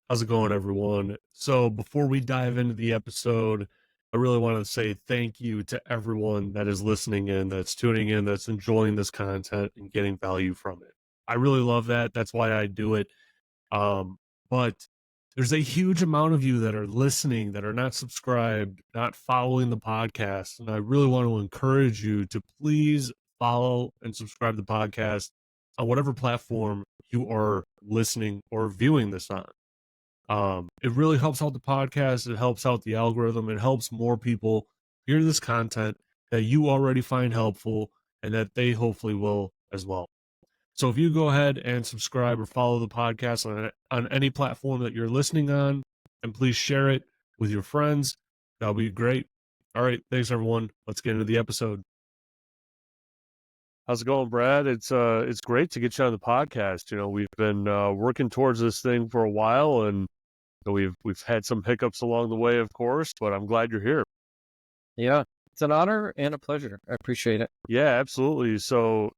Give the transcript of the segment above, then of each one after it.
How's it going, everyone? So, before we dive into the episode, I really want to say thank you to everyone that is listening in, that's tuning in, that's enjoying this content and getting value from it. I really love that. That's why I do it. But there's a huge amount of you that are listening that are not subscribed, not following the podcast. And I really want to encourage you to please follow and subscribe to the podcast on whatever platform you are listening or viewing this on. It really helps out the podcast. It helps out the algorithm. It helps more people hear this content that you already find helpful and that they hopefully will as well. So if you go ahead and subscribe or follow the podcast on any platform that you're listening on, and please share it with your friends, that'll be great. All right. Thanks everyone. Let's get into the episode. How's it going, Brad? It's great to get you on the podcast. You know, we've been working towards this thing for a while, and we've had some hiccups along the way, of course, but I'm glad you're here. Yeah, it's an honor and a pleasure. I appreciate it. Yeah, absolutely. So,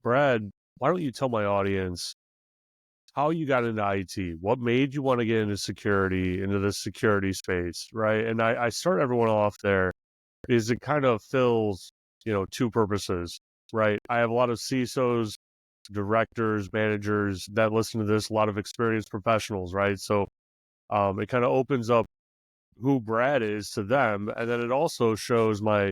Brad, why don't you tell my audience how you got into IT? What made you want to get into security, into the security space, right? And I start everyone off there because it kind of fills, two purposes, right? I have a lot of CISOs, directors, managers that listen to this, a lot of experienced professionals, right? So it kind of opens up who Brad is to them, and then it also shows my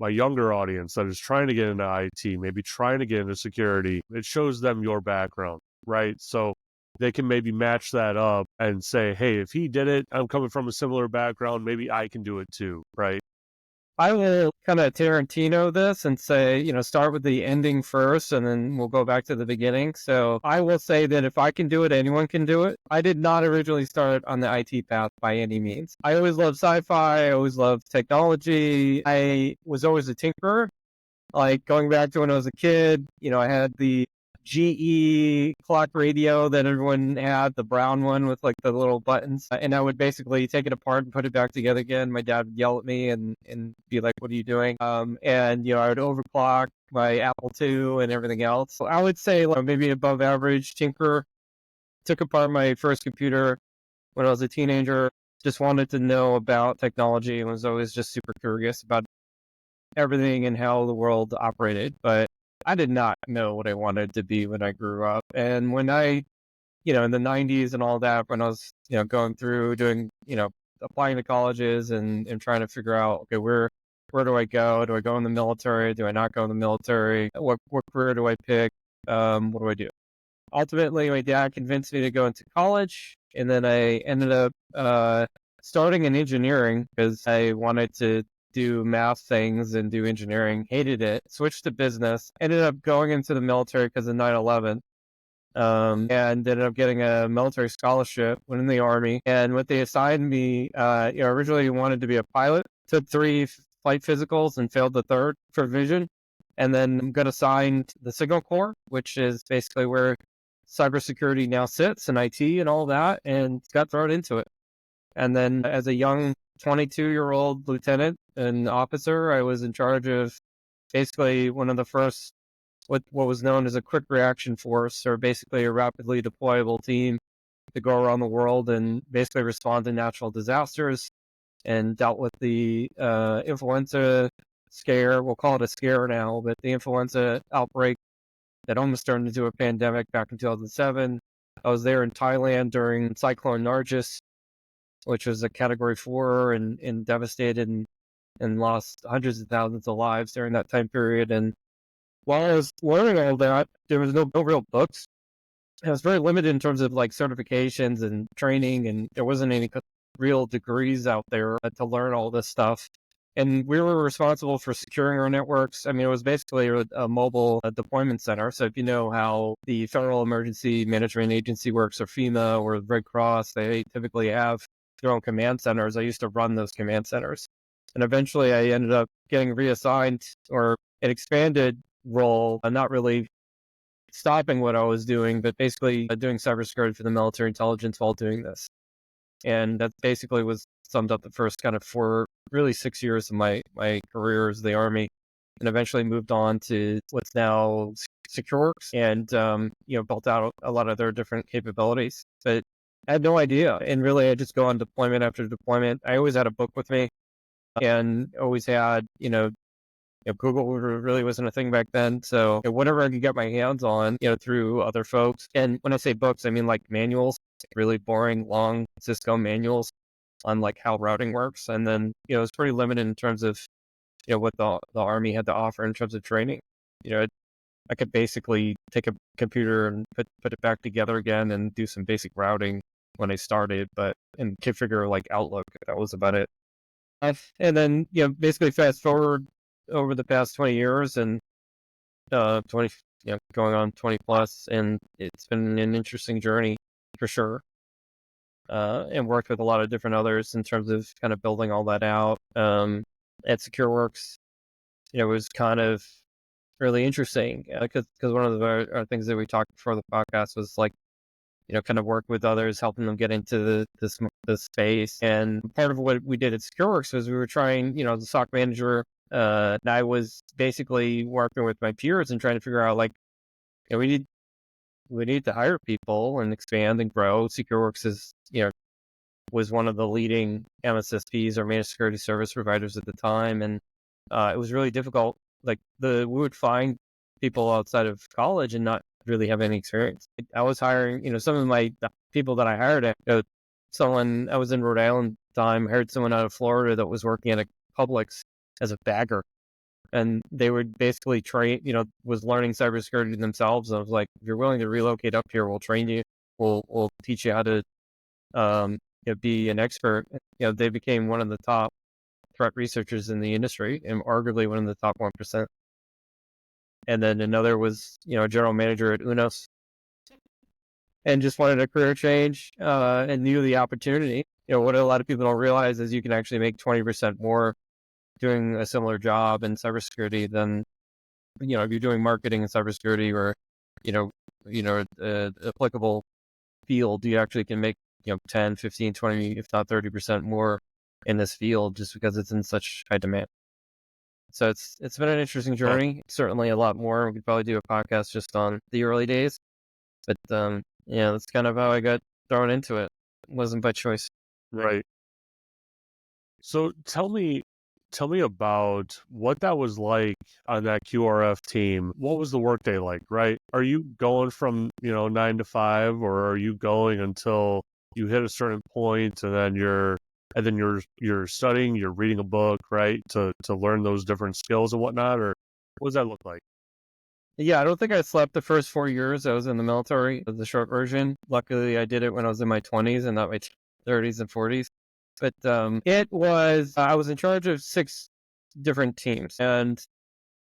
younger audience that is trying to get into IT, maybe trying to get into security. It shows them your background, right? So they can maybe match that up and say, hey, if he did it, I'm coming from a similar background, maybe I can do it too, right? I will kind of Tarantino this and say, start with the ending first and then we'll go back to the beginning. So I will say that if I can do it, anyone can do it. I did not originally start on the IT path by any means. I always loved sci-fi. I always loved technology. I was always a tinkerer. Like going back to when I was a kid, I had the GE clock radio that everyone had, the brown one with like the little buttons. And I would basically take it apart and put it back together again. My dad would yell at me and be like, what are you doing? And I would overclock my Apple II and everything else. So I would say like maybe above average tinker. Took apart my first computer when I was a teenager. Just wanted to know about technology and was always just super curious about everything and how the world operated. But I did not know what I wanted to be when I grew up. And when I, in the 90s and all that, when I was, going through doing, applying to colleges and trying to figure out, okay, where do I go? Do I go in the military? Do I not go in the military? What career do I pick? What do I do? Ultimately, my dad convinced me to go into college. And then I ended up starting in engineering because I wanted to do math things and do engineering, hated it, switched to business, ended up going into the military because of 9/11, and ended up getting a military scholarship, went in the Army. And what they assigned me, originally wanted to be a pilot, took 3 flight physicals and failed the third for vision. And then got assigned the Signal Corps, which is basically where cybersecurity now sits and IT and all that, and got thrown into it. And then as a young 22-year-old lieutenant and officer, I was in charge of basically one of the first, what was known as a quick reaction force, or basically a rapidly deployable team to go around the world and basically respond to natural disasters, and dealt with the influenza scare. We'll call it a scare now, but the influenza outbreak that almost turned into a pandemic back in 2007. I was there in Thailand during Cyclone Nargis, which was a Category 4 and devastated and lost hundreds of thousands of lives during that time period. And while I was learning all that, there was no real books. I was very limited in terms of like certifications and training, and there wasn't any real degrees out there to learn all this stuff. And we were responsible for securing our networks. I mean, it was basically a mobile deployment center. So if you know how the Federal Emergency Management Agency works, or FEMA or Red Cross, they typically have their own command centers. I used to run those command centers. And eventually I ended up getting reassigned, or an expanded role, not really stopping what I was doing, but basically doing cybersecurity for the military intelligence while doing this. And that basically summed up the first kind of 6 years of my career as the Army, and eventually moved on to what's now SecureWorks, and built out a lot of their different capabilities. But I had no idea. And really, I just go on deployment after deployment. I always had a book with me and always had, Google really wasn't a thing back then. So whatever I could get my hands on, through other folks. And when I say books, I mean like manuals, really boring, long Cisco manuals on like how routing works. And then, it's pretty limited in terms of, what the Army had to offer in terms of training. I could basically take a computer and put it back together again and do some basic routing when I started, and configure like Outlook. That was about it. And then, basically fast forward over the past 20 years and 20, going on 20 plus, and it's been an interesting journey for sure. And worked with a lot of different others in terms of kind of building all that out. At SecureWorks, it was kind of really interesting because one of our things that we talked before the podcast was like, kind of work with others, helping them get into this space. And part of what we did at SecureWorks was we were trying, the SOC manager, and I was basically working with my peers and trying to figure out like, we need to hire people and expand and grow. SecureWorks is, was one of the leading MSSPs or managed security service providers at the time, and it was really difficult. Like we would find people outside of college and not really have any experience. I was hiring, some of the people that I hired. Someone I was in Rhode Island at the time, hired someone out of Florida that was working at a Publix as a bagger, and they would basically train, was learning cybersecurity themselves. I was like, if you're willing to relocate up here, we'll train you. We'll teach you how to be an expert. They became one of the top threat researchers in the industry and arguably one of the top 1%. And then another was, a general manager at Unos and just wanted a career change and knew the opportunity. What a lot of people don't realize is you can actually make 20% more doing a similar job in cybersecurity than, if you're doing marketing in cybersecurity or, applicable field, you actually can make, 10, 15, 20, if not 30% more in this field just because it's in such high demand. So it's been an interesting journey. Certainly a lot more. We could probably do a podcast just on the early days, but that's kind of how I got thrown into it. It wasn't by choice. Right. So tell me about what that was like on that QRF team. What was the workday like, right? Are you going from, 9 to 5, or are you going until you hit a certain point and then you're studying, you're reading a book, right? To learn those different skills and whatnot, or what does that look like? Yeah, I don't think I slept the first 4 years I was in the military, the short version. Luckily, I did it when I was in my 20s and not my 30s and 40s. But it was, I was in charge of 6 different teams and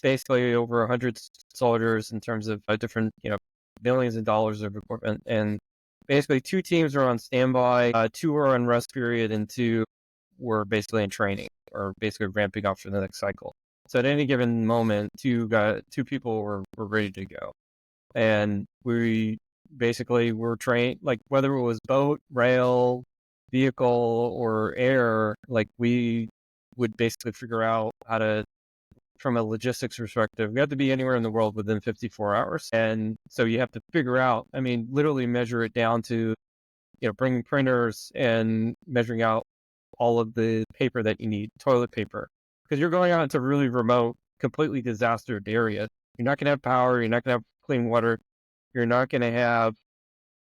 basically over 100 soldiers in terms of different, millions of dollars of equipment. And basically 2 teams were on standby, 2 were on rest period, and 2 were basically in training or basically ramping up for the next cycle. So at any given moment, 2 people were ready to go. And we basically were trained, like whether it was boat, rail, vehicle, or air, like we would basically figure out how to, from a logistics perspective, we have to be anywhere in the world within 54 hours. And so you have to figure out, literally measure it down to, bringing printers and measuring out all of the paper that you need, toilet paper, because you're going out into really remote, completely disastered area. You're not going to have power. You're not going to have clean water. You're not going to have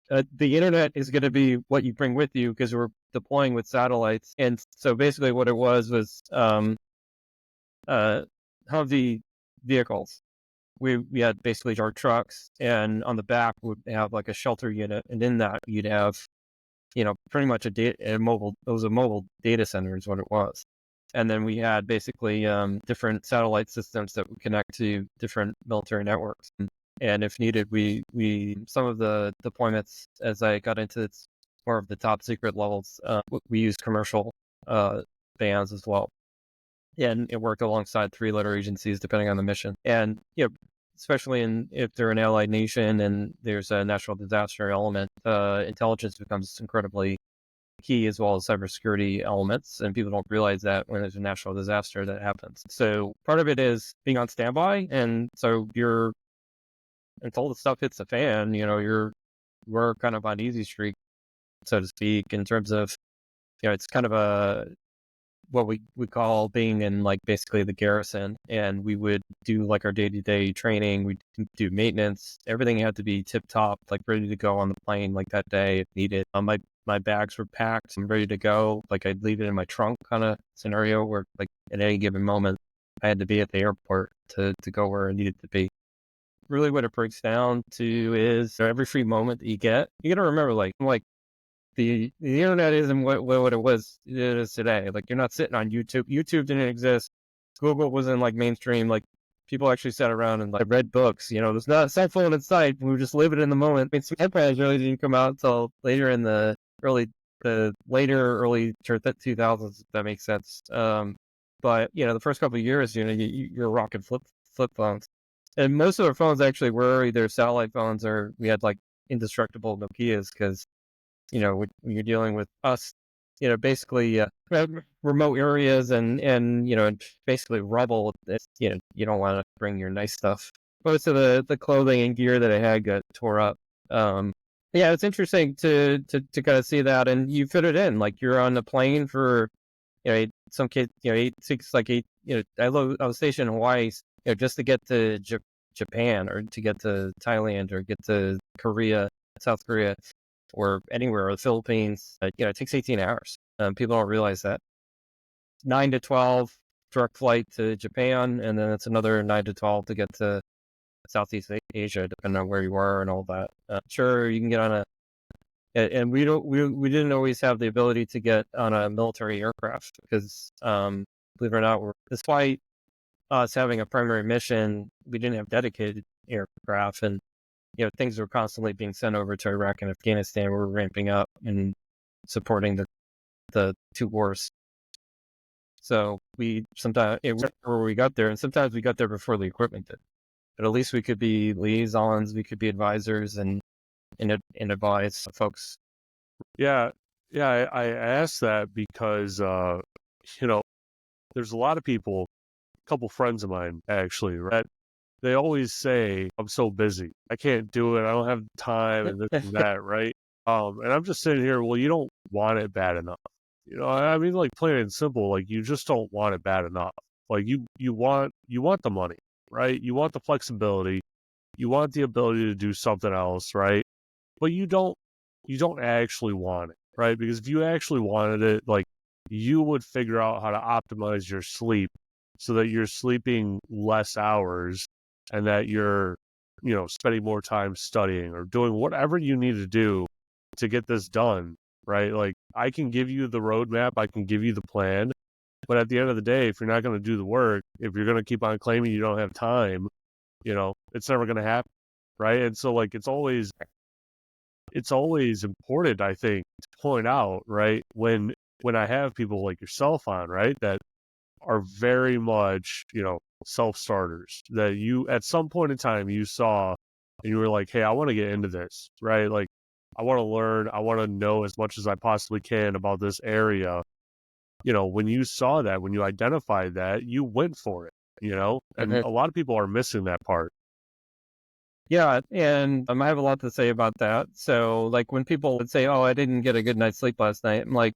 the internet is going to be what you bring with you because we're deploying with satellites. And so basically what it was Humvee vehicles. We had basically our trucks, and on the back would have like a shelter unit, and in that you'd have, pretty much a mobile. It was a mobile data center, is what it was. And then we had basically different satellite systems that would connect to different military networks. And if needed, we some of the deployments, as I got into more of the top secret levels, we used commercial bands as well. And it worked alongside 3-letter agencies depending on the mission. And especially if they're an allied nation and there's a natural disaster element, intelligence becomes incredibly key, as well as cybersecurity elements. And people don't realize that when there's a natural disaster that happens. So part of it is being on standby. And so until the stuff hits the fan, we're kind of on easy streak. so to speak, in terms of, it's kind of what we call being in like basically the garrison, and we would do like our day-to-day training, we do maintenance, everything had to be tip top, like ready to go on the plane like that day if needed. My bags were packed and ready to go, like I'd leave it in my trunk kind of scenario where like at any given moment I had to be at the airport to go where I needed to be. Really what it breaks down to is every free moment that you got to remember, like the internet isn't what it is today. Like you're not sitting on YouTube. YouTube didn't exist. Google wasn't like mainstream. Like people actually sat around and like read books. There's not a cell phone in sight. We were just living in the moment. I mean, some iPads really didn't come out until later in early 2000s. If that makes sense. But the first couple of years, you're rocking flip phones, and most of our phones actually were either satellite phones or we had like indestructible Nokias because when you're dealing with us, basically remote areas and basically rubble, you don't want to bring your nice stuff. Most of the clothing and gear that I had got tore up. Yeah, it's interesting to kind of see that, and you fit it in. Like you're on the plane for, some kids, 8, 6, like 8, I was stationed in Hawaii, just to get to Japan or to get to Thailand or get to Korea, South Korea, or anywhere, or the Philippines. It takes 18 hours. People don't realize that. 9 to 12 direct flight to Japan, and then it's another 9 to 12 to get to Southeast Asia, depending on where you are and all that. Sure, you can get on and we didn't always have the ability to get on a military aircraft because, believe it or not, despite us having a primary mission, we didn't have dedicated aircraft, and things were constantly being sent over to Iraq and Afghanistan. We were ramping up and supporting the two wars. So we sometimes where we got there, and sometimes we got there before the equipment did. But at least we could be liaisons, we could be advisors, and advise folks. Yeah, yeah. I asked that because there's a lot of people, a couple friends of mine actually, right? They always say, I'm so busy, I can't do it, I don't have time, and this and that, right? And I'm just sitting here, well, you don't want it bad enough. I mean, like plain and simple, like you just don't want it bad enough. Like you want the money, right? You want the flexibility, you want the ability to do something else, right? But you don't actually want it, right? Because if you actually wanted it, like you would figure out how to optimize your sleep so that you're sleeping less hours and that you're, spending more time studying or doing whatever you need to do to get this done, right? Like I can give you the roadmap, I can give you the plan, but at the end of the day, if you're not going to do the work, if you're going to keep on claiming you don't have time, it's never going to happen, right? And so like it's always important, I think, to point out, right, when I have people like yourself on, right, that are very much, self-starters, that you at some point in time you saw and you were like, hey, I want to get into this, right? Like I want to learn, I want to know as much as I possibly can about this area. When you saw that, when you identified that, you went for it, and a lot of people are missing that part. Yeah, and I have a lot to say about that. So, like, when people would say, "Oh, I didn't get a good night's sleep last night," I'm like,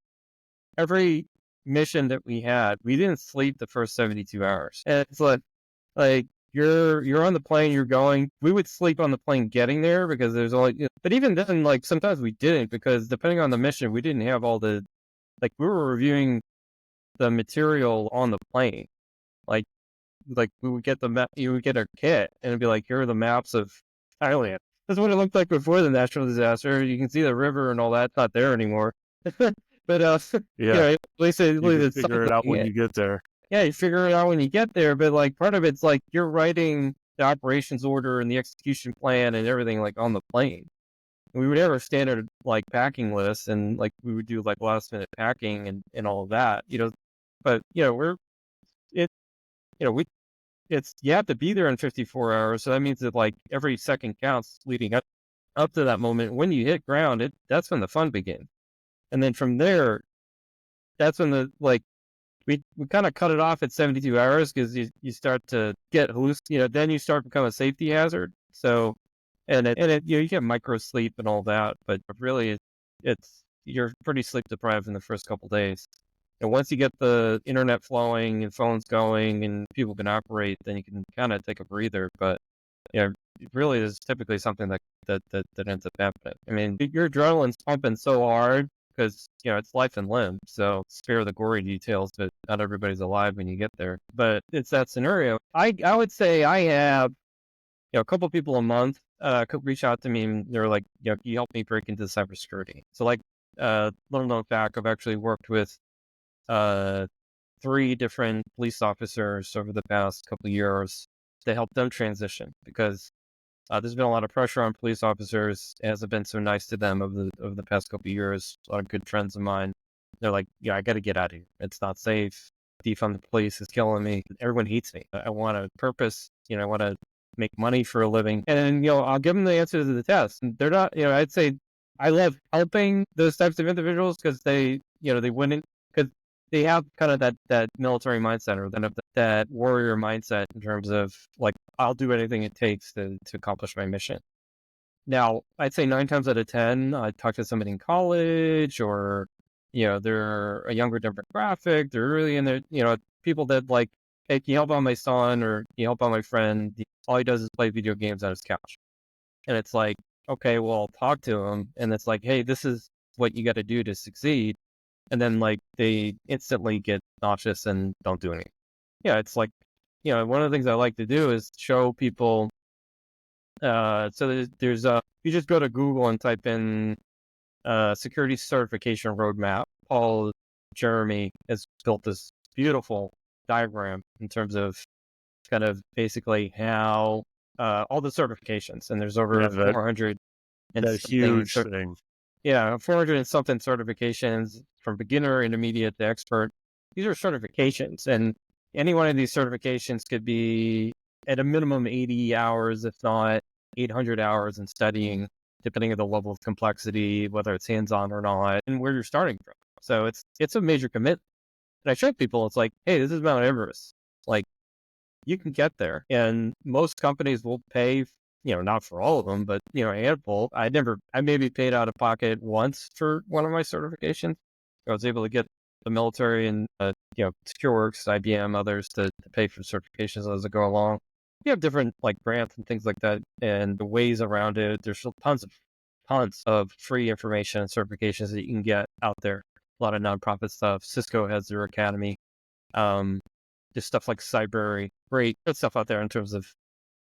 every mission that we had, we didn't sleep the first 72 hours. And it's like you're on the plane, you're going. We would sleep on the plane getting there because there's only. But even then, like sometimes we didn't because depending on the mission, we didn't have all the. Like we were reviewing the material on the plane, like we would get the map, you would get our kit, and it'd be like, here are the maps of Thailand. That's what it looked like before the natural disaster. You can see the river and all that's not there anymore. But Yeah, at least you can it's figure it out something. when you get there. Yeah, you figure it out when you get there. But like part of it's like you're writing the operations order and the execution plan and everything like on the plane. We would have our standard like packing list, and like we would do like last minute packing and all of that. But we're it. We it's you have to be there in 54 hours, so that means that like every second counts leading up to that moment. When you hit ground, that's when the fun begins, and then from there, that's when the like we kind of cut it off at 72 hours because you start to get then you start to become a safety hazard. So, and you get micro sleep and all that, but really it's you're pretty sleep deprived in the first couple days. And once you get the internet flowing and phones going and people can operate, then you can kind of take a breather. But it really is typically something that ends up happening. I mean, your adrenaline's pumping so hard because it's life and limb. So spare the gory details, but not everybody's alive when you get there. But it's that scenario. I would say I have a couple people a month could reach out to me and they're like, can you help me break into cybersecurity? So like, little known fact, I've actually worked with uh 3 different police officers over the past couple of years to help them transition because there's been a lot of pressure on police officers. It hasn't been so nice to them over the past couple of years. A lot of good friends of mine, they're like, I got to get out of here. It's not safe. Defund the police is killing me. Everyone hates me. I want a purpose. I want to make money for a living. And I'll give them the answer to the test. And they're not. I'd say I love helping those types of individuals because they wouldn't because they have kind of that military mindset or that warrior mindset in terms of like I'll do anything it takes to accomplish my mission. Now, I'd say 9 times out of 10, I talk to somebody in college or they're a younger demographic. They're really in there. People that like, hey, can you help out my son or can you help out my friend? All he does is play video games on his couch, and it's like, okay, well, I'll talk to him, and it's like, hey, this is what you got to do to succeed. And then like they instantly get nauseous and don't do anything. Yeah, it's like, one of the things I like to do is show people. So there's you just go to Google and type in security certification roadmap. Paul Jeremy has built this beautiful diagram in terms of kind of basically how all the certifications, and there's over that 400 and that something. huge thing. Yeah, 400 and something certifications from beginner, intermediate to expert. These are certifications, and any one of these certifications could be at a minimum 80 hours, if not 800 hours in studying, depending on the level of complexity, whether it's hands-on or not, and where you're starting from. So it's a major commitment. And I show people, it's like, hey, this is Mount Everest. Like, you can get there. And most companies will pay, not for all of them, but, a handful. I maybe paid out of pocket once for one of my certifications. I was able to get the military and, SecureWorks, IBM, others to pay for certifications as I go along. You have different like grants and things like that and the ways around it. There's still tons of free information and certifications that you can get out there. A lot of nonprofit stuff. Cisco has their academy. There's stuff like Cybersecurity, great good stuff out there in terms of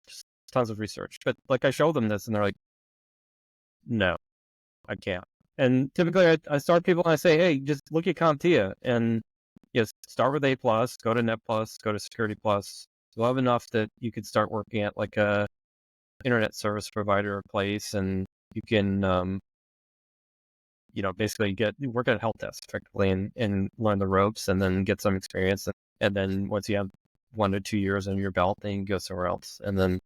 just tons of research. But like I show them this and they're like, no, I can't. And typically I start people and I say, hey, just look at CompTIA and start with A+, go to Net+, go to Security+. You'll have enough that you could start working at like a internet service provider or place, and you can, basically work at a help desk effectively and learn the ropes and then get some experience. And then once you have 1 to 2 years under your belt, then you can go somewhere else. And then,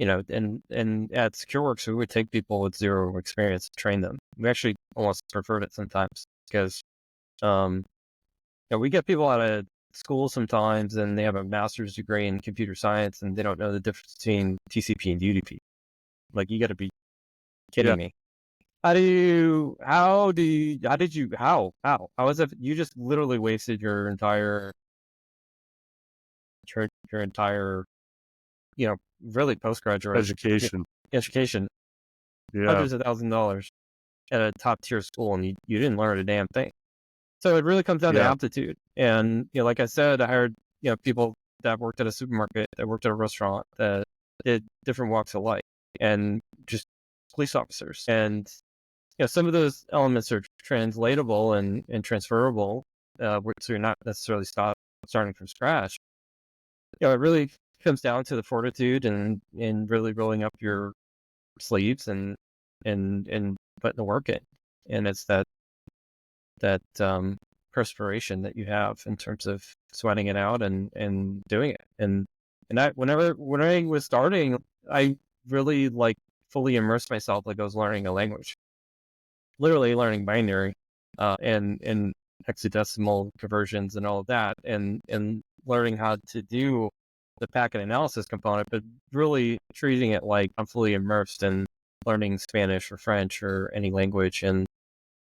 and at SecureWorks, we would take people with 0 experience, train them. We actually almost preferred it sometimes because, we get people out of school sometimes and they have a master's degree in computer science and they don't know the difference between TCP and UDP. Like, you got to be kidding me. How is it? You just literally wasted your entire, really postgraduate education, Yeah. hundreds of $1,000s at a top tier school, and you didn't learn a damn thing. So it really comes down to aptitude. And, like I said, I hired, people that worked at a supermarket, that worked at a restaurant, that did different walks of life, and just police officers. And, some of those elements are translatable and transferable, so you're not necessarily starting from scratch. It really comes down to the fortitude and really rolling up your sleeves and putting the work in. And it's that perspiration that you have in terms of sweating it out and doing it. And when I was starting, I really like fully immersed myself like I was learning a language, literally learning binary and hexadecimal conversions and all of that, and learning how to do the packet analysis component, but really treating it like I'm fully immersed in learning Spanish or French or any language. And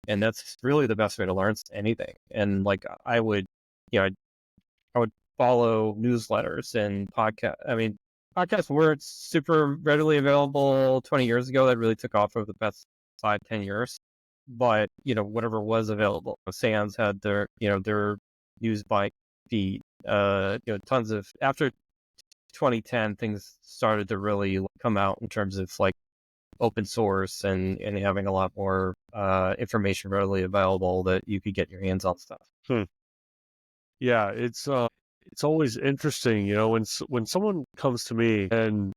And that's really the best way to learn anything. And like I would, you know, I would follow newsletters and podcast. I mean, podcasts weren't super readily available 20 years ago. That really took off over the past 5, 10 years. But, whatever was available. Sans had their news bite feed. Tons of, after 2010, things started to really come out in terms of like open source and having a lot more information readily available that you could get your hands on stuff. Yeah, it's always interesting, when someone comes to me and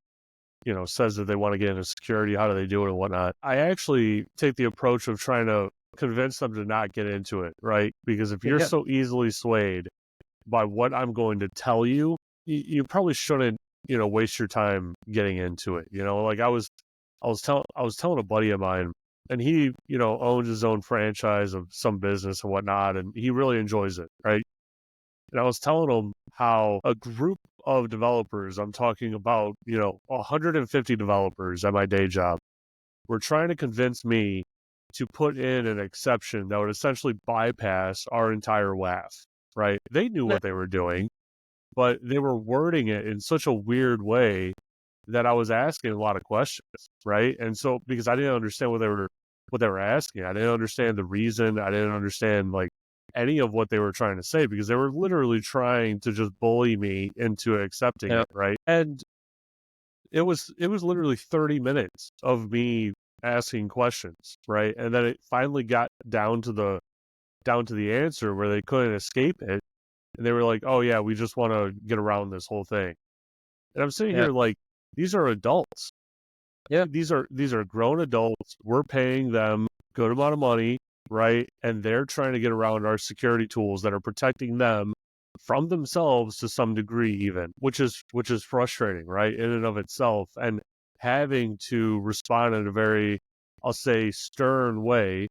says that they want to get into security, how do they do it and whatnot. I actually take the approach of trying to convince them to not get into it, right? Because if you're Yeah. so easily swayed by what I'm going to tell you, you probably shouldn't, waste your time getting into it. Like I was telling a buddy of mine, and he, owns his own franchise of some business and whatnot, and he really enjoys it, right? And I was telling him how a group of developers, I'm talking about, 150 developers at my day job, were trying to convince me to put in an exception that would essentially bypass our entire WAF, right? They knew what they were doing, but they were wording it in such a weird way that I was asking a lot of questions, right? And so because I didn't understand what they were asking, I didn't understand the reason, I didn't understand like any of what they were trying to say, because they were literally trying to just bully me into accepting Yeah. it, right? And it was literally 30 minutes of me asking questions, right? And then it finally got down to the answer where they couldn't escape it. And they were like, "Oh yeah, we just want to get around this whole thing." And I'm sitting Yeah. here like, these are adults. Yeah. These are grown adults. We're paying them good amount of money, right? And they're trying to get around our security tools that are protecting them from themselves to some degree, even, which is frustrating, right? In and of itself. And having to respond in a very, I'll say, stern way,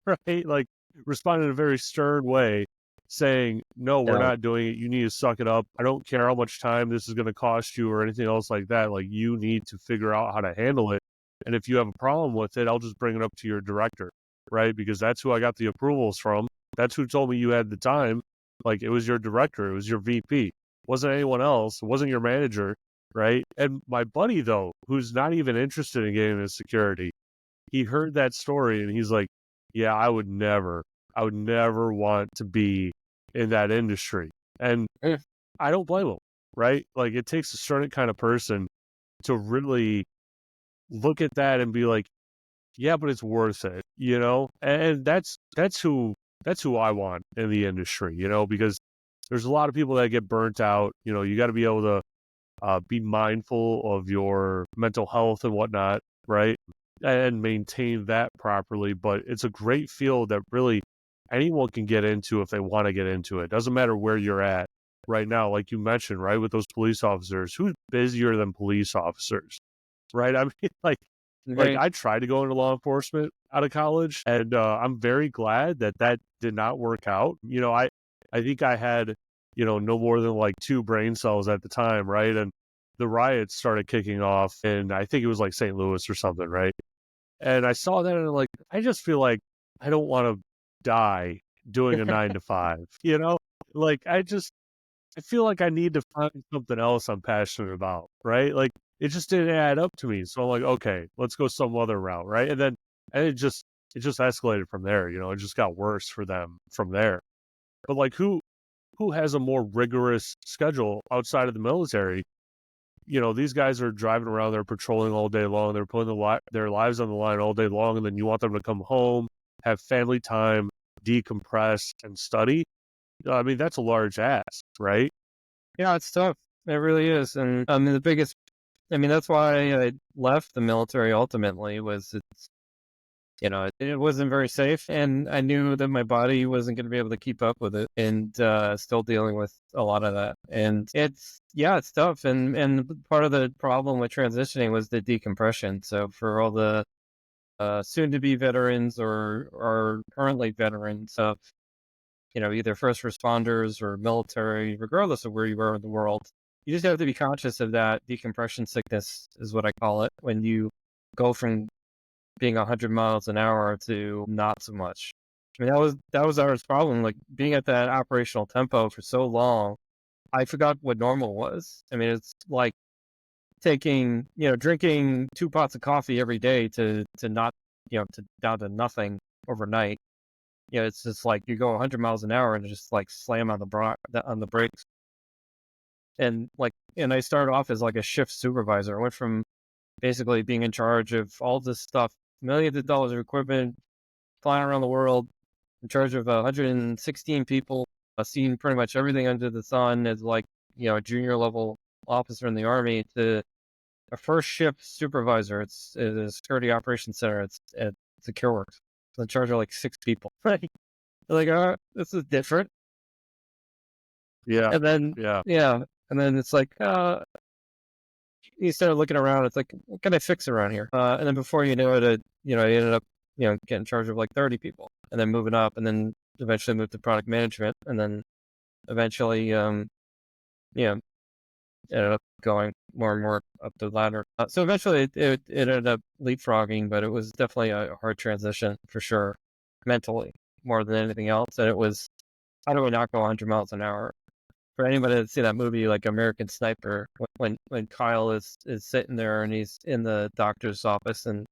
right? Like respond in a very stern way, saying, "No, we're Yeah. not doing it. You need to suck it up. I don't care how much time this is going to cost you or anything else like that. Like you need to figure out how to handle it. And if you have a problem with it, I'll just bring it up to your director, right? Because that's who I got the approvals from. That's who told me you had the time. Like it was your director, it was your VP. It wasn't anyone else. It wasn't your manager, right?" And my buddy though, who's not even interested in getting into security, he heard that story and he's like, "Yeah, I would never want to be in that industry." And Yeah. I don't blame him, right? Like it takes a certain kind of person to really look at that and be like, "Yeah, but it's worth it," And that's who I want in the industry, because there's a lot of people that get burnt out. You got to be able to be mindful of your mental health and whatnot, right? And maintain that properly. But it's a great field that really anyone can get into if they want to get into it. Doesn't matter where you're at right now, like you mentioned, right? With those police officers, who's busier than police officers, right? I mean, like Right. I tried to go into law enforcement out of college, and I'm very glad that did not work out. I think I had no more than like 2 brain cells at the time, right? And the riots started kicking off, and I think it was like St. Louis or something, right? And I saw that, and I'm like, I just feel like I don't want to die doing a 9 to 5, Like I feel like I need to find something else I'm passionate about, right? Like it just didn't add up to me. So I'm like, okay, let's go some other route, right? And it just escalated from there, it just got worse for them from there. But like who has a more rigorous schedule outside of the military? These guys are driving around, they're patrolling all day long, they're putting their lives on the line all day long, and then you want them to come home, have family time, decompress, and study. I mean, that's a large ask, right? Yeah, it's tough. It really is. And I mean, that's why I left the military ultimately, was it wasn't very safe. And I knew that my body wasn't going to be able to keep up with it, and still dealing with a lot of that. And it's tough. And part of the problem with transitioning was the decompression. So for all the soon to be veterans or currently veterans of either first responders or military, regardless of where you are in the world. You just have to be conscious of that decompression sickness, is what I call it, when you go from being 100 miles an hour to not so much. I mean, that was our problem. Like being at that operational tempo for so long, I forgot what normal was. I mean, it's like taking, drinking 2 pots of coffee every day to not, to down to nothing overnight. It's just like you go 100 miles an hour and just like slam on on the brakes. And I started off as like a shift supervisor. I went from basically being in charge of all this stuff, millions of dollars of equipment, flying around the world, in charge of 116 people, seeing pretty much everything under the sun as like, a junior level officer in the Army, to a first shift supervisor. It's a security operations center. It's at SecureWorks. It's in charge of like 6 people. Right? Like, this is different. Yeah. And then, Yeah. yeah. And then it's like, you start looking around. It's like, what can I fix around here? And then before you know it, I ended up, getting in charge of like 30 people, and then moving up, and then eventually moved to product management, and then eventually, ended up going more and more up the ladder. So eventually it ended up leapfrogging, but it was definitely a hard transition for sure, mentally, more than anything else. And it was, how do we not go 100 miles an hour? For anybody that's seen that movie, like American Sniper, when Kyle is sitting there and he's in the doctor's office and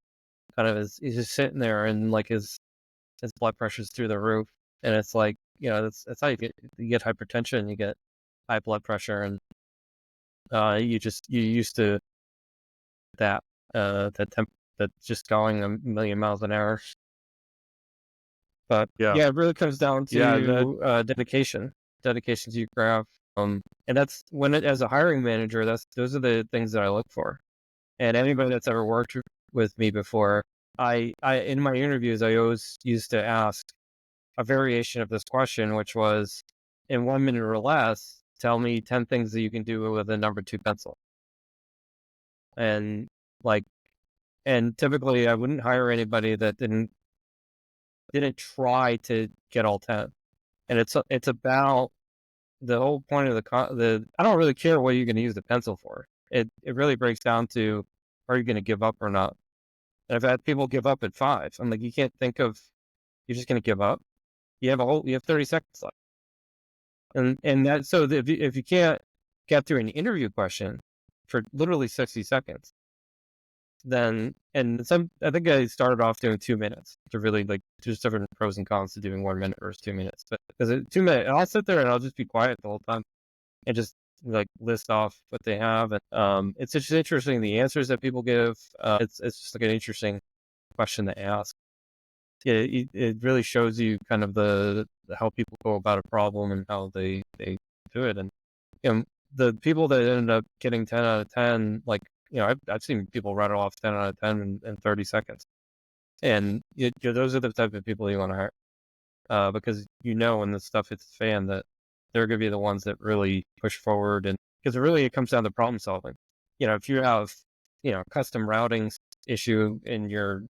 kind of he's just sitting there, and like his blood pressure's through the roof, and it's like, that's how you get hypertension, you get high blood pressure, and you used to that just going a million miles an hour. But Yeah. yeah, it really comes down Yeah. to dedication to your craft. And that's as a hiring manager, those are the things that I look for. And anybody that's ever worked with me before, I in my interviews, I always used to ask a variation of this question, which was, in 1 minute or less, tell me 10 things that you can do with a number 2 pencil. And like, and typically I wouldn't hire anybody that didn't try to get all 10. And it's about the whole point of I don't really care what you're going to use the pencil for. It really breaks down to, are you going to give up or not? And I've had people give up at 5. I'm like, you're just going to give up. You have 30 seconds left. And that, so if you can't get through an interview question for literally 60 seconds, then, I think I started off doing 2 minutes to really, like, there's different pros and cons to doing 1 minute versus 2 minutes. But because 2 minutes, I'll sit there and I'll just be quiet the whole time and just like list off what they have. And it's just interesting, the answers that people give. It's just like an interesting question to ask. Yeah, it really shows you kind of how people go about a problem and how they do it. And the people that ended up getting 10 out of 10, like, I've seen people rattle off 10 out of 10 in 30 seconds. And those are the type of people you want to hire, because when the stuff hits the fan, that they're going to be the ones that really push forward. And because it comes down to problem solving. If you have custom routing issue in your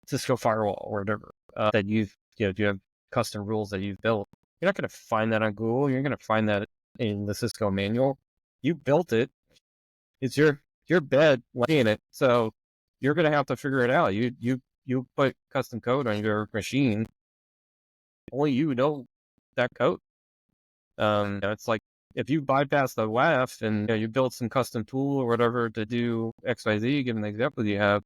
Cisco firewall or whatever, that you have custom rules that you've built, you're not going to find that on Google. You're going to find that in the Cisco manual. You built it. It's your bed laying it. So you're going to have to figure it out. You put custom code on your machine. Only you know that code. It's like, if you bypass the WAF and you build some custom tool or whatever to do XYZ, given the example you have,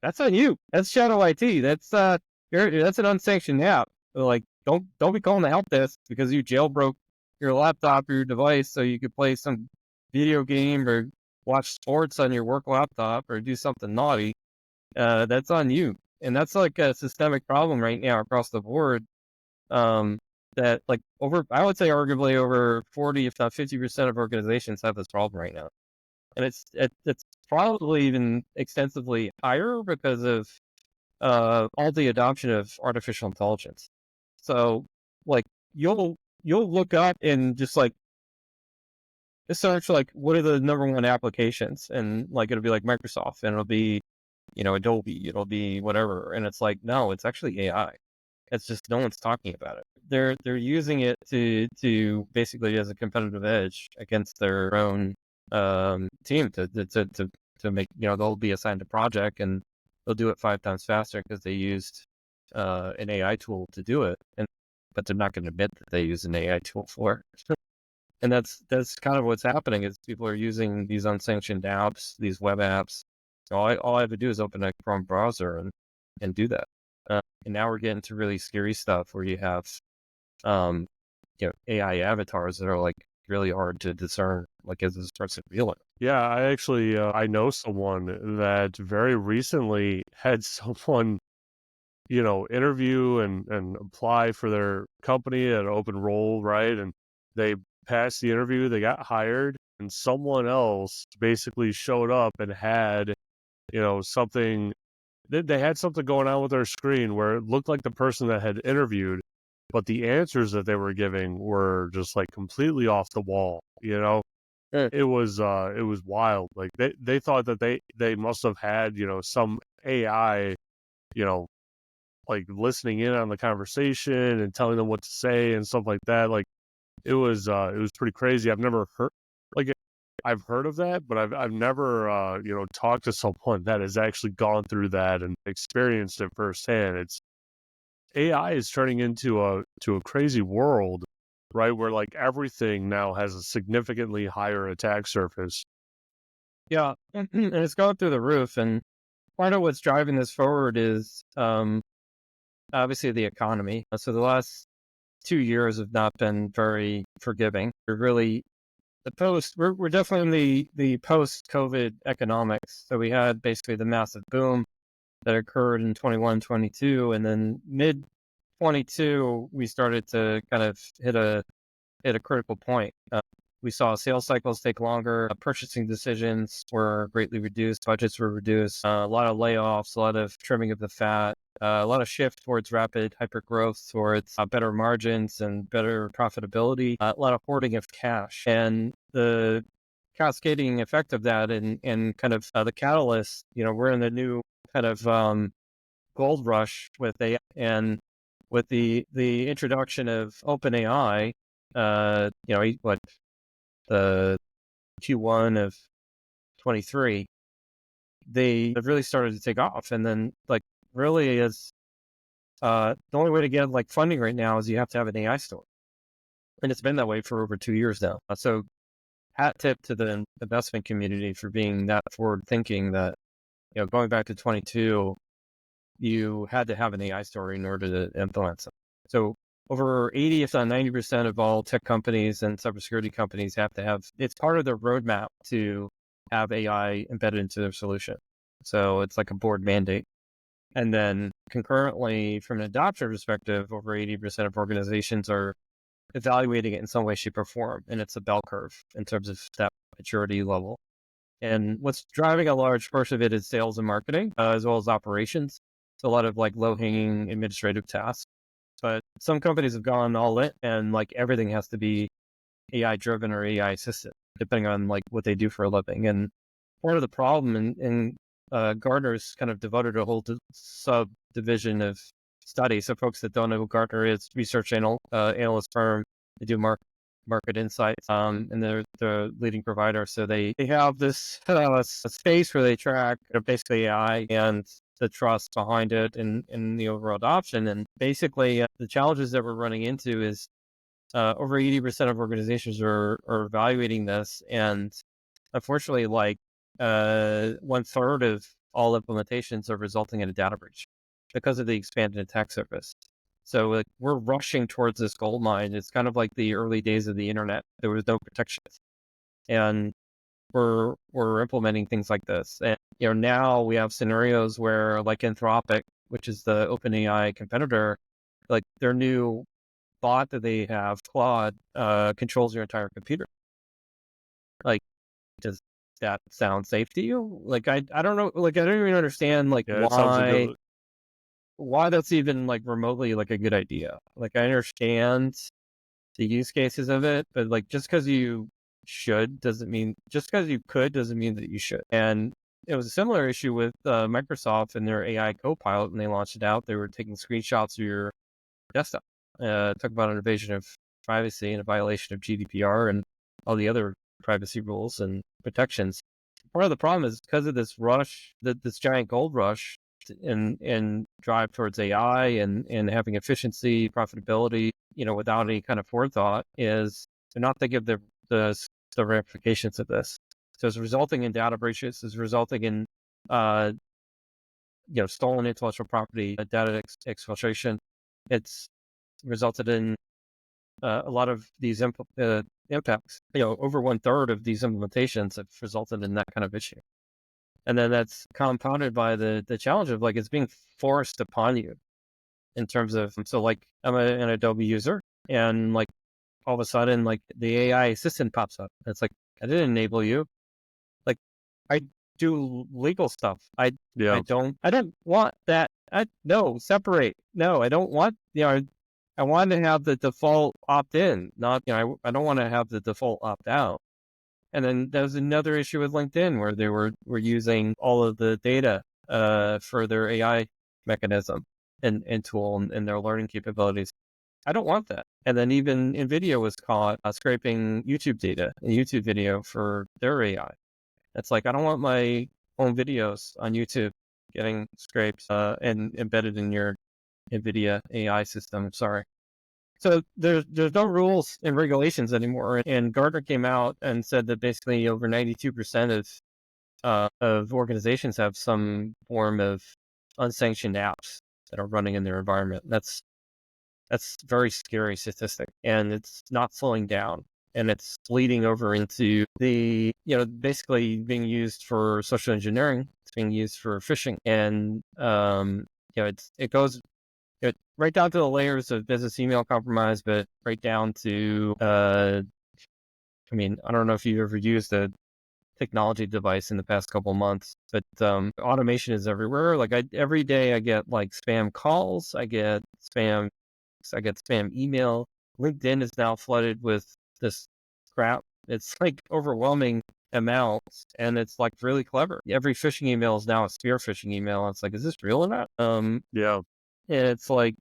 that's on you. That's shadow IT. That's an unsanctioned app. Like, don't be calling the help desk because you jailbroke your laptop or your device so you could play some video game or watch sports on your work laptop or do something naughty. That's on you. And that's like a systemic problem right now across the board. That, like, I would say arguably over 40, if not 50% of organizations have this problem right now. And it's probably even extensively higher because of all the adoption of artificial intelligence. So, like, you'll look up and just like search, like, what are the number one applications, and like it'll be like Microsoft, and it'll be Adobe, it'll be whatever, and it's like, no, it's actually AI. It's just no one's talking about it. They're using it to basically as a competitive edge against their own team to to make, they'll be assigned a project and they'll do it 5 times faster because they used an AI tool to do it. But they're not going to admit that they use an AI tool for it. And that's kind of what's happening is people are using these unsanctioned apps, these web apps. So all I have to do is open a Chrome browser and do that. And now we're getting to really scary stuff where you have, AI avatars that are like really hard to discern. Like, is this person real? Yeah, I actually I know someone that very recently had someone, interview and apply for their company at an open role, right? And they passed the interview, they got hired, and someone else basically showed up and had, something. They had something going on with their screen where it looked like the person that had interviewed, but the answers that they were giving were just like completely off the wall. It was wild. Like they thought that they must have had, some AI, you know, like listening in on the conversation and telling them what to say and stuff like that. Like it was pretty crazy. Like I've heard of that, but I've never talked to someone that has actually gone through that and experienced it firsthand. It's AI is turning into a crazy world, right? Where like everything now has a significantly higher attack surface. Yeah, and it's going through the roof. And part of what's driving this forward is obviously the economy. So the last 2 years have not been very forgiving. We're definitely in the post-COVID economics. So we had basically the massive boom that occurred in 21, 22, and then mid 22 we started to kind of hit a critical point. We saw sales cycles take longer, purchasing decisions were greatly reduced, budgets were reduced, a lot of layoffs, a lot of trimming of the fat, a lot of shift towards rapid hyper growth, towards better margins and better profitability, a lot of hoarding of cash. And the cascading effect of that and kind of the catalyst, we're in the new kind of gold rush with AI. And with the introduction of OpenAI, the Q1 of 23, they have really started to take off. And then like really is the only way to get like funding right now is you have to have an AI store. And it's been that way for over 2 years now. So hat tip to the investment community for being that forward thinking that, going back to 22, you had to have an AI story in order to implement something. So over 80, if not 90% of all tech companies and cybersecurity companies have to have, it's part of their roadmap to have AI embedded into their solution. So it's like a board mandate. And then concurrently, from an adoption perspective, over 80% of organizations are evaluating it in some way, shape, or form. And it's a bell curve in terms of that maturity level. And what's driving a large portion of it is sales and marketing, as well as operations. So a lot of like low-hanging administrative tasks. But some companies have gone all in and like everything has to be AI driven or AI assisted, depending on like what they do for a living. And part of the problem in Gartner's kind of devoted a whole subdivision of studies. So folks that don't know who Gartner is, research analyst firm, they do market insights, and they're the leading provider. So they have this a space where they track basically AI and the trust behind it and the overall adoption. And basically the challenges that we're running into is over 80% of organizations are evaluating this. And unfortunately, like 1/3 of all implementations are resulting in a data breach because of the expanded attack surface. So like, we're rushing towards this gold mine. It's kind of like the early days of the internet. There was no protection. And we're implementing things like this. And now we have scenarios where like Anthropic, which is the OpenAI competitor, like their new bot that they have, Claude, controls your entire computer. Like, does that sound safe to you? Like I don't know, like I don't even understand like Yeah, it sounds like why that's even like remotely like a good idea. Like I understand the use cases of it, but like just because you could doesn't mean that you should. And it was a similar issue with Microsoft and their AI Copilot when they launched it out. They were taking screenshots of your desktop. Talk about an invasion of privacy and a violation of GDPR and all the other privacy rules and protections. part of the problem is because of this rush, this giant gold rush, and drive towards AI and having efficiency, profitability, without any kind of forethought, is they're not thinking of the ramifications of this. So it's resulting in data breaches. It's resulting in stolen intellectual property, data exfiltration. It's resulted in a lot of these impacts. Over 1/3 of these implementations have resulted in that kind of issue. And then that's compounded by the challenge of it's being forced upon you in terms of, so I'm an Adobe user, and all of a sudden the AI assistant pops up. It's like, I didn't enable you. I do legal stuff. I Yeah. don't want that. No, separate. No, I don't want, I want to have the default opt in, not, I don't want to have the default opt out. And then there's another issue with LinkedIn where they were using all of the data for their AI mechanism and tool and their learning capabilities. I don't want that. And then even NVIDIA was caught scraping YouTube data, a YouTube video for their AI. It's like, I don't want my own videos on YouTube getting scraped and embedded in your NVIDIA AI system. Sorry. So there's no rules and regulations anymore. And Gartner came out and said that basically over 92% of organizations have some form of unsanctioned apps that are running in their environment. That's very scary statistic, and it's not slowing down. And it's bleeding over into the, basically being used for social engineering. It's being used for phishing, and it goes right down to the layers of business email compromise, but right down to, I don't know if you've ever used a technology device in the past couple months, but automation is everywhere. Every day I get spam calls, I get spam email. LinkedIn is now flooded with this crap. It's overwhelming amounts, and it's really clever. Every phishing email is now a spear phishing email. It's is this real or not? Yeah. And it's and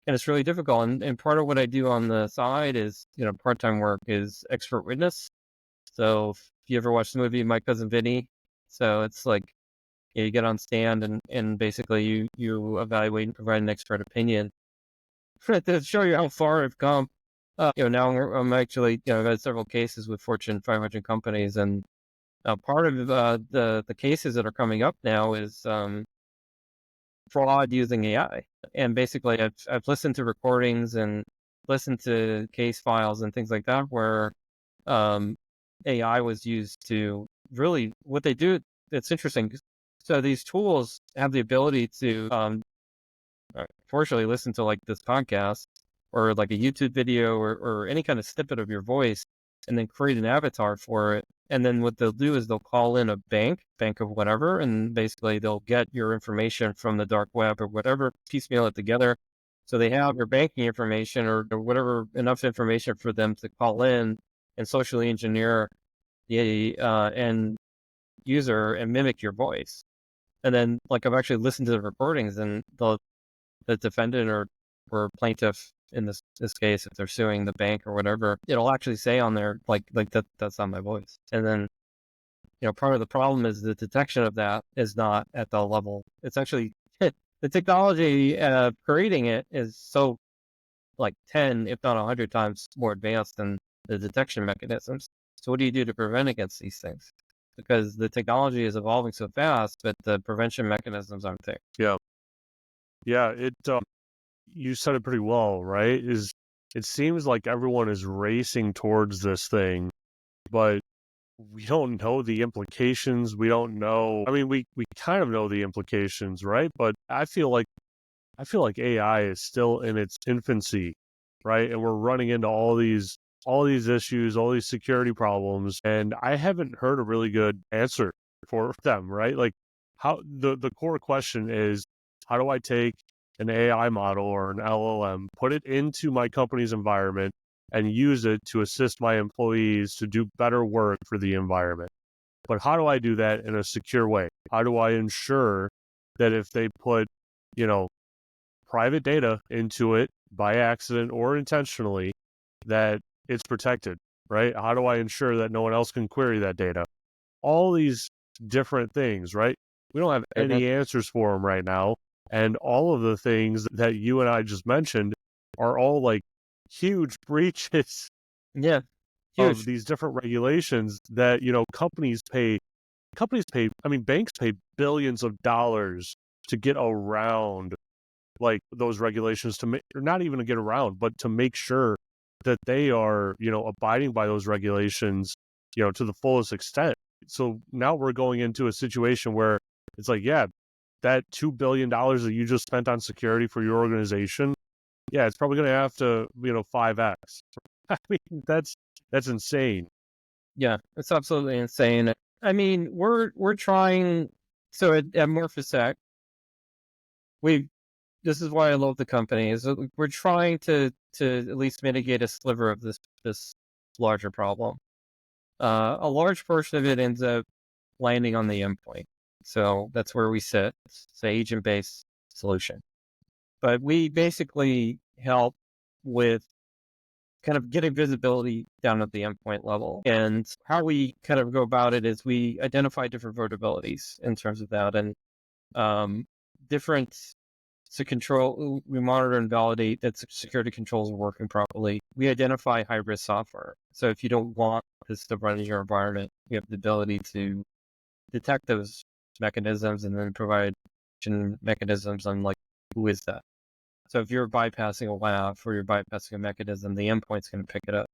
it's really difficult. And part of what I do on the side is, part-time work is expert witness. So if you ever watch the movie My Cousin Vinny, so it's you get on stand and basically you evaluate and provide an expert opinion to show you how far I've come. Now I'm actually, I've had several cases with Fortune 500 companies, and part of the cases that are coming up now is fraud using AI. And basically, I've listened to recordings and listened to case files and things like that where AI was used to really, what they do. It's interesting. So these tools have the ability to fortunately listen to this podcast or a YouTube video or any kind of snippet of your voice, and then create an avatar for it. And then what they'll do is they'll call in a bank of whatever, and basically they'll get your information from the dark web or whatever, piecemeal it together. So they have your banking information or whatever, enough information for them to call in and socially engineer the end user and mimic your voice. And then I've actually listened to the recordings, and the defendant or plaintiff in this case, if they're suing the bank or whatever, it'll actually say on there that's not my voice. And then part of the problem is the detection of that is not at the level. It's actually the technology creating it is so 10 if not 100 times more advanced than the detection mechanisms. So what do you do to prevent against these things? Because the technology is evolving so fast, but the prevention mechanisms aren't there. Yeah, you said it pretty well, right? It seems like everyone is racing towards this thing, but we don't know the implications. We don't know. I mean, we kind of know the implications, right? But I feel like AI is still in its infancy, right? And we're running into all these issues, all these security problems, and I haven't heard a really good answer for them, right? How the core question is, how do I take an AI model or an LLM, put it into my company's environment, and use it to assist my employees to do better work for the environment? But how do I do that in a secure way? How do I ensure that if they put, private data into it by accident or intentionally, that it's protected, right? How do I ensure that no one else can query that data? all these different things, right? We don't have Mhm. any answers for them right now. And all of the things that you and I just mentioned are all like huge breaches Yeah, of huge. these different regulations that, I mean, banks pay billions of dollars to get around like those regulations to make, or not even to get around, but to make sure that they are, abiding by those regulations, to the fullest extent. So now we're going into a situation where it's like, yeah, that $2 billion that you just spent on security for your organization, yeah, it's probably going to have to, 5x. I mean, that's insane. Yeah, it's absolutely insane. I mean, we're trying. So at Morphosec, we this is why I love the company. Is that we're trying to at least mitigate a sliver of this larger problem. A large portion of it ends up landing on the endpoint. So that's where we sit. It's an agent-based solution. But we basically help with kind of getting visibility down at the endpoint level. And how we kind of go about it is we identify different vulnerabilities in terms of that, and different to control. We monitor and validate that security controls are working properly. We identify high risk software. So if you don't want this to run in your environment, we have the ability to detect those mechanisms and then provide mechanisms on like who is that. So if you're bypassing a WAF or you're bypassing a mechanism, the endpoint's going to pick it up.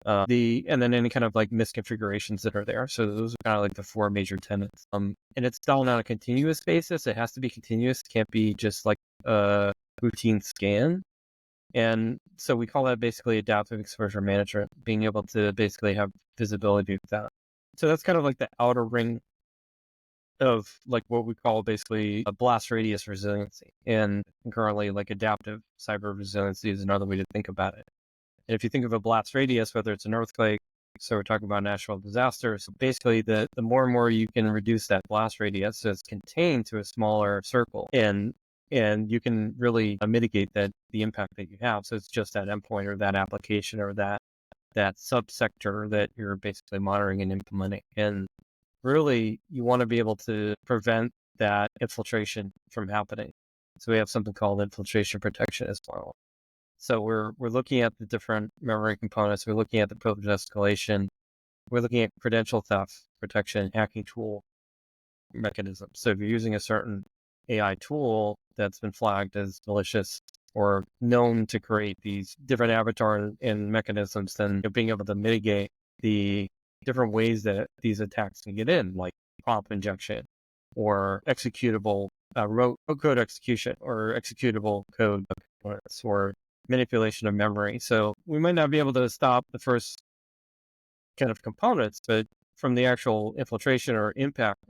And then any kind of like misconfigurations that are there. So those are kind of like the four major tenets. And it's done on a continuous basis. It has to be continuous. It can't be just like a routine scan. And so we call that basically adaptive exposure management, being able to basically have visibility of that. So that's kind of like the outer ring of like what we call basically a blast radius resiliency. And currently like adaptive cyber resiliency is another way to think about it. And if you think of a blast radius, whether it's an earthquake, so we're talking about natural disasters, so basically the more and more you can reduce that blast radius, so it's contained to a smaller circle, and you can really mitigate the impact that you have. So it's just that endpoint or that application or that subsector that you're basically monitoring and implementing. And really, you want to be able to prevent that infiltration from happening. So we have something called infiltration protection as well. So we're looking at the different memory components. We're looking at the privilege escalation. We're looking at credential theft protection, hacking tool mechanisms. So if you're using a certain AI tool that's been flagged as malicious or known to create these different avatar and mechanisms, then you're being able to mitigate the different ways that these attacks can get in, like prompt injection or executable rote code execution or executable code components or manipulation of memory. So we might not be able to stop the first kind of components, but from the actual infiltration or impact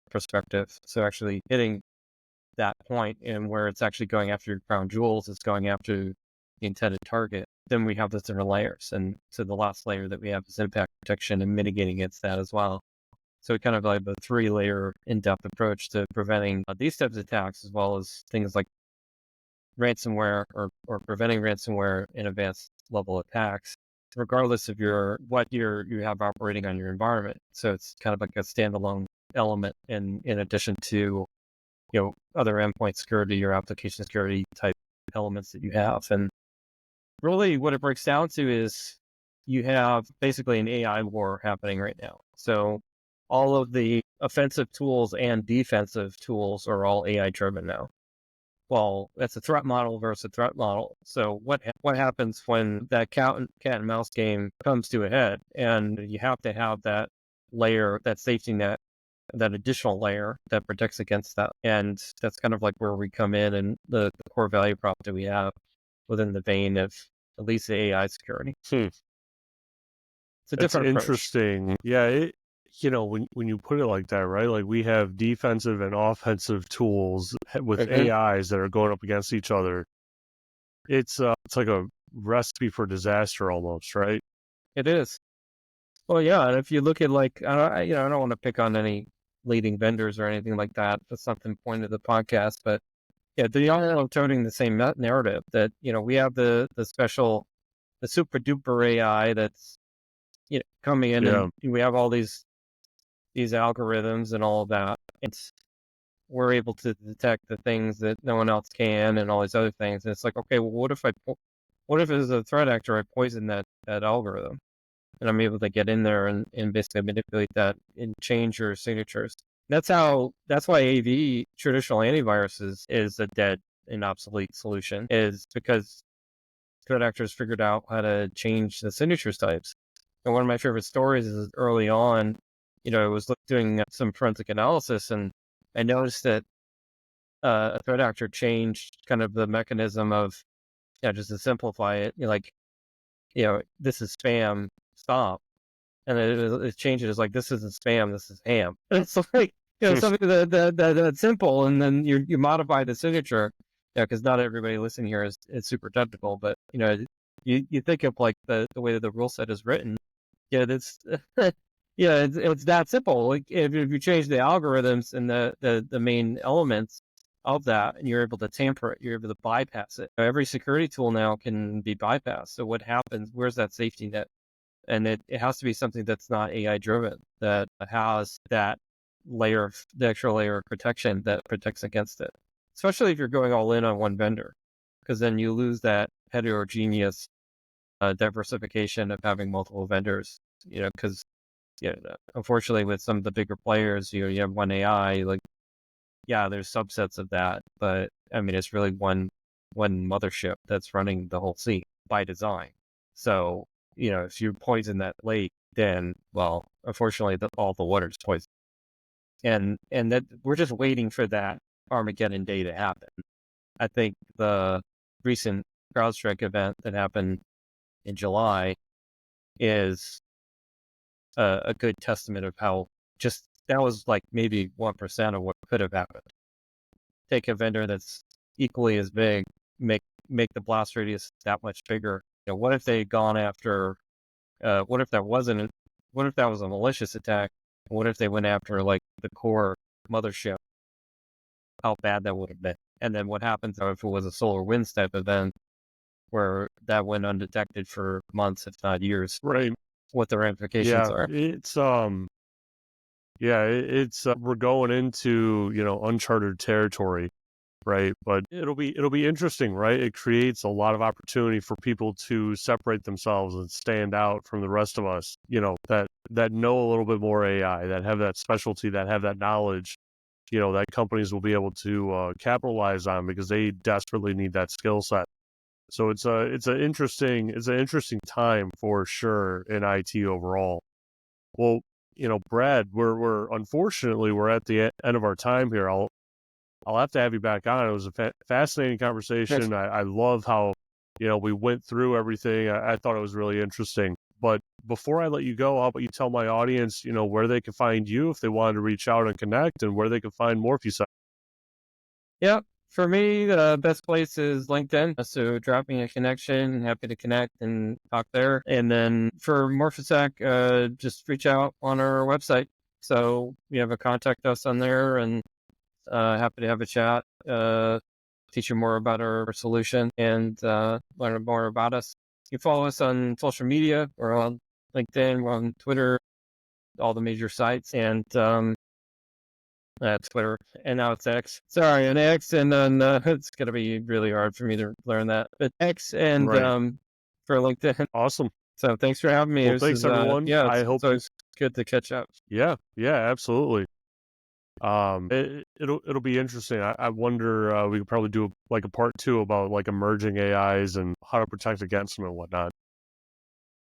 perspective, so actually hitting that point and where it's actually going after your crown jewels, it's going after the intended target, then we have those different layers. And so the last layer that we have is impact protection and mitigating against that as well. So we kind of like a 3-layer in-depth approach to preventing these types of attacks, as well as things like ransomware or preventing ransomware in advanced level attacks, regardless of what you have operating on your environment. So it's kind of like a standalone element in addition to other endpoint security or application security type elements that you have. And really what it breaks down to is you have basically an AI war happening right now. So all of the offensive tools and defensive tools are all AI driven now. Well, that's a threat model versus a threat model. So what happens when that cat and mouse game comes to a head, and you have to have that layer, that safety net, that additional layer that protects against that. And that's kind of like where we come in and the core value prop that we have within the vein of at least the AI security. Hmm. It's a That's different approach. interesting. Yeah, when you put it like that, right? Like we have defensive and offensive tools with Mhm. AIs that are going up against each other. It's like a recipe for disaster almost, right? It is. Well, yeah, and if you look at like, I don't want to pick on any leading vendors or anything like that. That's not the point of the podcast, but yeah, they all are toting the same narrative that we have the special, the super duper AI that's coming in, Yeah. and we have all these these algorithms and all of that. We're able to detect the things that no one else can and all these other things. And it's like, okay, well, what if as a threat actor, I poison that algorithm and I'm able to get in there and basically manipulate that and change your signatures. That's why AV, traditional antiviruses, is a dead and obsolete solution, is because threat actors figured out how to change the signatures types. And one of my favorite stories is early on, I was doing some forensic analysis, and I noticed that a threat actor changed kind of the mechanism of, just to simplify it, this is spam, stop. And it changes like, this isn't spam, this is ham. And it's like, something that's simple, and then you modify the signature, because not everybody listening here is super technical, but you think of like the way that the rule set is written. That's it's that simple. Like if you change the algorithms and the main elements of that, and you're able to tamper it, you're able to bypass it. Every security tool now can be bypassed. So what happens? Where's that safety net? And it has to be something that's not AI driven, that has that the extra layer of protection that protects against it. Especially if you're going all in on one vendor, because then you lose that heterogeneous diversification of having multiple vendors. Because unfortunately, with some of the bigger players, you have one AI. Like, yeah, there's subsets of that, but I mean, it's really one mothership that's running the whole scene by design. So if you poison that lake, then, well, unfortunately, all the water's poisoned. And that we're just waiting for that Armageddon day to happen. I think the recent CrowdStrike event that happened in July is a good testament of how just that was like maybe 1% of what could have happened. Take a vendor that's equally as big, make the blast radius that much bigger. What if they had gone after? What if that was a malicious attack? What if they went after like the core mothership? How bad that would have been. And then what happens if it was a SolarWinds type event where that went undetected for months, if not years? Right. What the ramifications Yeah. are. It's we're going into, uncharted territory, right? But it'll be interesting, right? It creates a lot of opportunity for people to separate themselves and stand out from the rest of us, that know a little bit more AI, that have that specialty, that have that knowledge, that companies will be able to capitalize on because they desperately need that skill set. So it's an interesting time for sure in IT overall. Well, Brad, we're unfortunately we're at the end of our time here. I'll have to have you back on. It was a fascinating conversation. I love how we went through everything. I thought it was really interesting. But before I let you go, how about you tell my audience, where they can find you if they wanted to reach out and connect, and where they can find more of you. Yeah. For me, the best place is LinkedIn. So drop me a connection. Happy to connect and talk there. And then for Morphosec, just reach out on our website. So you have a contact us on there, and happy to have a chat, teach you more about our solution, and learn more about us. You follow us on social media. We're on LinkedIn, we're on Twitter, all the major sites, and that's Twitter, and now it's X. Sorry, and X, and then it's gonna be really hard for me to learn that. But X and Right. For LinkedIn. Awesome. So thanks for having me. Well, thanks everyone. I hope it's always good to catch up. Yeah, absolutely. It'll be interesting. I wonder we could probably do like a part 2 about like emerging AIs and how to protect against them and whatnot.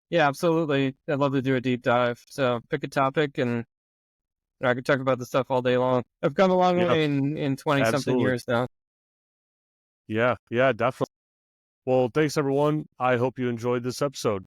Yeah, absolutely. I'd love to do a deep dive. So pick a topic, and I could talk about this stuff all day long. I've come a long Yeah, way in 20 something absolutely. years now. Yeah, definitely. Well, thanks everyone. I hope you enjoyed this episode.